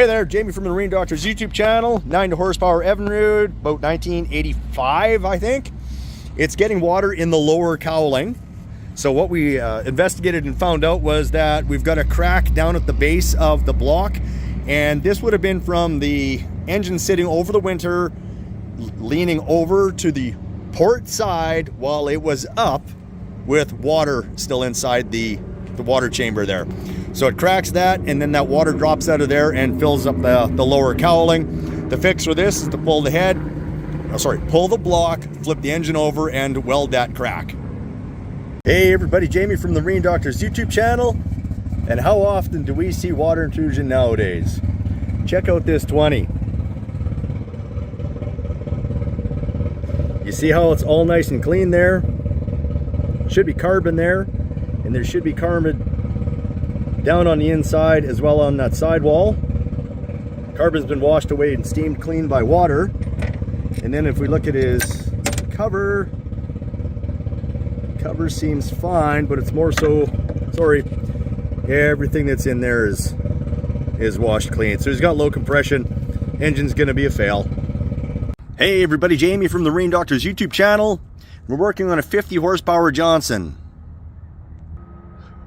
there, Jamie from the Marine Doctors YouTube channel. 90 horsepower Evinrude, about 1985, I think. It's getting water in the lower cowling. So what we investigated and found out was that we've got a crack down at the base of the block, and this would have been from the engine sitting over the winter, leaning over to the port side while it was up with water still inside the water chamber there. So it cracks that, and then that water drops out of there and fills up the lower cowling. The fix for this is to pull the block, flip the engine over, and weld that crack. Hey everybody, Jamie from the Marine Doctors YouTube channel. And how often do we see water intrusion nowadays? Check out this 20. You see how it's all nice and clean there? Should be carbon there, and there should be carbon down on the inside as well on that sidewall. Carbon's been washed away and steamed clean by water. And then if we look at his cover seems fine, but it's more so, everything that's in there is washed clean. So he's got low compression, engine's gonna be a fail. Hey everybody, Jamie from the Marine Doctors YouTube channel. We're working on a 50 horsepower Johnson.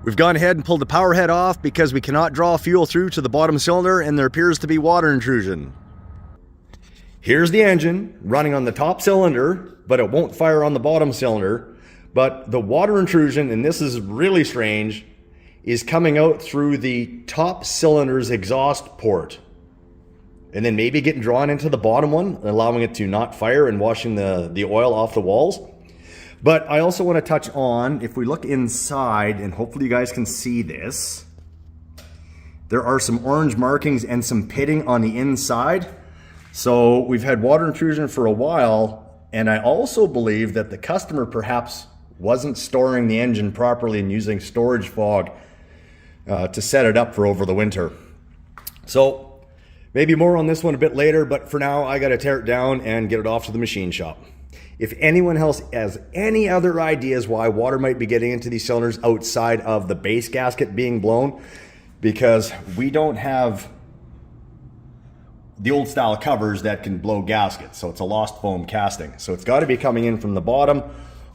We've gone ahead and pulled the power head off because we cannot draw fuel through to the bottom cylinder and there appears to be water intrusion. Here's the engine running on the top cylinder, but it won't fire on the bottom cylinder. But the water intrusion, and this is really strange, is coming out through the top cylinder's exhaust port. And then maybe getting drawn into the bottom one, allowing it to not fire and washing the oil off the walls. But I also want to touch on, if we look inside, and hopefully you guys can see this, there are some orange markings and some pitting on the inside. So we've had water intrusion for a while, and I also believe that the customer perhaps wasn't storing the engine properly and using storage fog to set it up for over the winter. So maybe more on this one a bit later, but for now I got to tear it down and get it off to the machine shop. If anyone else has any other ideas why water might be getting into these cylinders outside of the base gasket being blown, because we don't have the old style covers that can blow gaskets, so it's a lost foam casting. So it's got to be coming in from the bottom,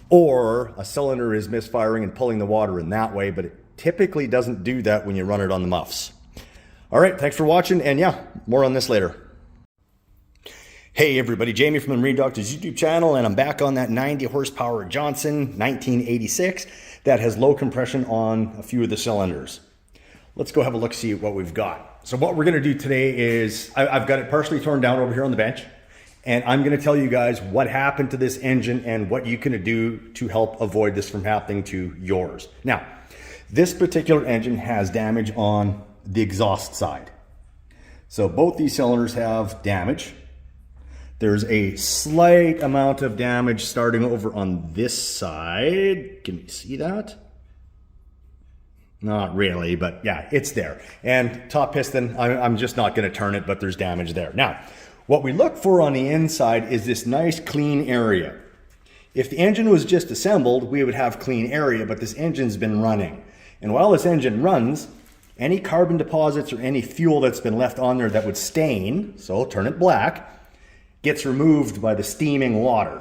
or a cylinder is misfiring and pulling the water in that way, but it typically doesn't do that when you run it on the muffs. All right, thanks for watching, and yeah, more on this later. Hey everybody, Jamie from the Marine Doctors YouTube channel, and I'm back on that 90 horsepower Johnson 1986 that has low compression on a few of the cylinders. Let's go have a look, see what we've got. So what we're gonna do today is, I've got it partially torn down over here on the bench, and I'm gonna tell you guys what happened to this engine and what you can do to help avoid this from happening to yours. Now, this particular engine has damage on the exhaust side. So both these cylinders have damage. There's a slight amount of damage starting over on this side. Can you see that? Not really, but yeah, it's there. And top piston, I'm just not going to turn it, but there's damage there. Now, what we look for on the inside is this nice clean area. If the engine was just assembled, we would have clean area, but this engine's been running. And while this engine runs, any carbon deposits or any fuel that's been left on there that would stain, so turn it black, gets removed by the steaming water.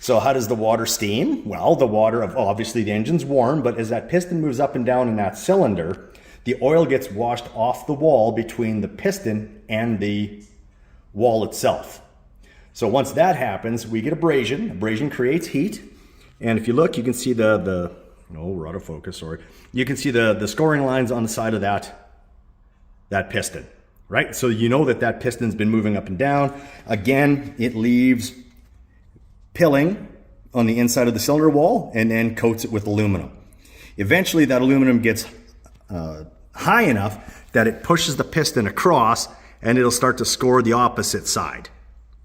So how does the water steam? Well, the water, obviously the engine's warm, but as that piston moves up and down in that cylinder, the oil gets washed off the wall between the piston and the wall itself. So once that happens, we get abrasion. Abrasion creates heat. And if you look, you can see we're out of focus, sorry. You can see the scoring lines on the side of that piston. Right? So you know that piston's been moving up and down. Again, it leaves pilling on the inside of the cylinder wall and then coats it with aluminum. Eventually that aluminum gets high enough that it pushes the piston across and it'll start to score the opposite side.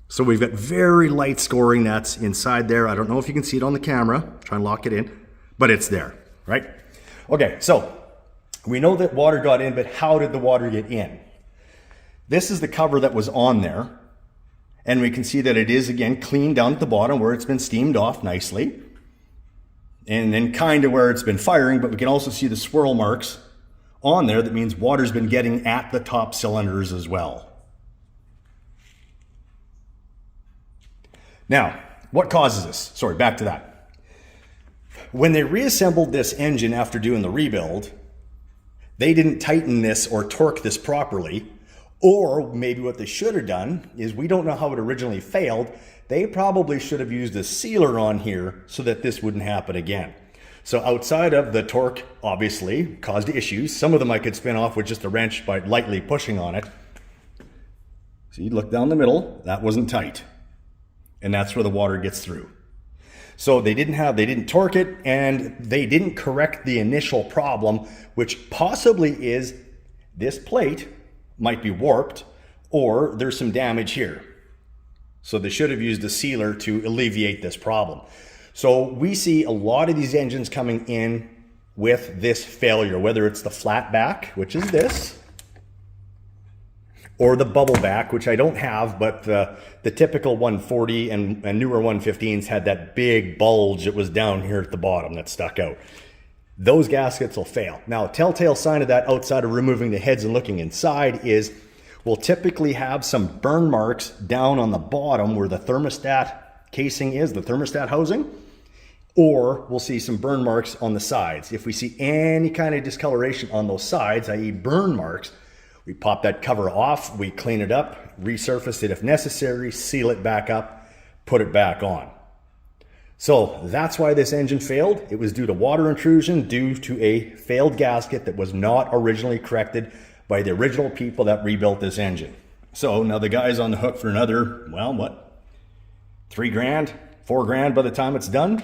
So we've got very light scoring that's inside there. I don't know if you can see it on the camera. Try and lock it in, but it's there, right? Okay, so we know that water got in, but how did the water get in? This is the cover that was on there, and we can see that it is, again, clean down at the bottom where it's been steamed off nicely, and then kind of where it's been firing, but we can also see the swirl marks on there, that means water's been getting at the top cylinders as well. Now, what causes this? Sorry, back to that. When they reassembled this engine after doing the rebuild, they didn't tighten this or torque this properly, or maybe what they should have done is, we don't know how it originally failed, they probably should have used a sealer on here so that this wouldn't happen again. So outside of the torque, obviously, caused issues. Some of them I could spin off with just a wrench by lightly pushing on it. See, look down the middle, that wasn't tight. And that's where the water gets through. So they didn't torque it, and they didn't correct the initial problem, which possibly is this plate might be warped, or there's some damage here. So they should have used a sealer to alleviate this problem. So we see a lot of these engines coming in with this failure, whether it's the flat back, which is this, or the bubble back, which I don't have, but the typical 140 and newer 115s had that big bulge that was down here at the bottom that stuck out. Those gaskets will fail. Now, a telltale sign of that, outside of removing the heads and looking inside, is we'll typically have some burn marks down on the bottom where the thermostat casing is, the thermostat housing, or we'll see some burn marks on the sides. If we see any kind of discoloration on those sides, i.e. burn marks, we pop that cover off, we clean it up, resurface it if necessary, seal it back up, put it back on. So that's why this engine failed. It was due to water intrusion, due to a failed gasket that was not originally corrected by the original people that rebuilt this engine. So now the guy's on the hook for another, well, what? $3,000, $4,000 by the time it's done.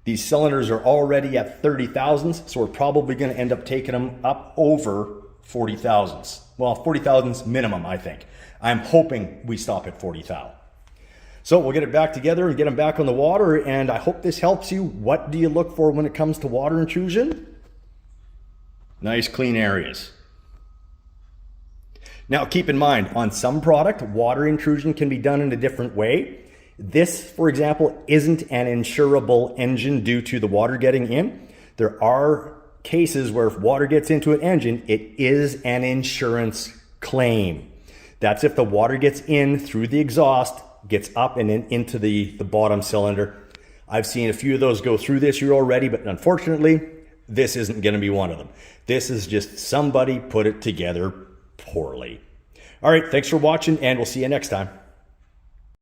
These cylinders are already at 30 thousandths, so we're probably going to end up taking them up over 40 thousandths. Well, 40 thousandths minimum, I think. I'm hoping we stop at 40 thou. So we'll get it back together and get them back on the water, and I hope this helps you. What do you look for when it comes to water intrusion? Nice clean areas. Now keep in mind, on some product, water intrusion can be done in a different way. This, for example, isn't an insurable engine due to the water getting in. There are cases where if water gets into an engine, it is an insurance claim. That's if the water gets in through the exhaust, gets up and into the bottom cylinder. I've seen a few of those go through this year already, but unfortunately, this isn't going to be one of them. This is just somebody put it together poorly. All right, thanks for watching, and we'll see you next time.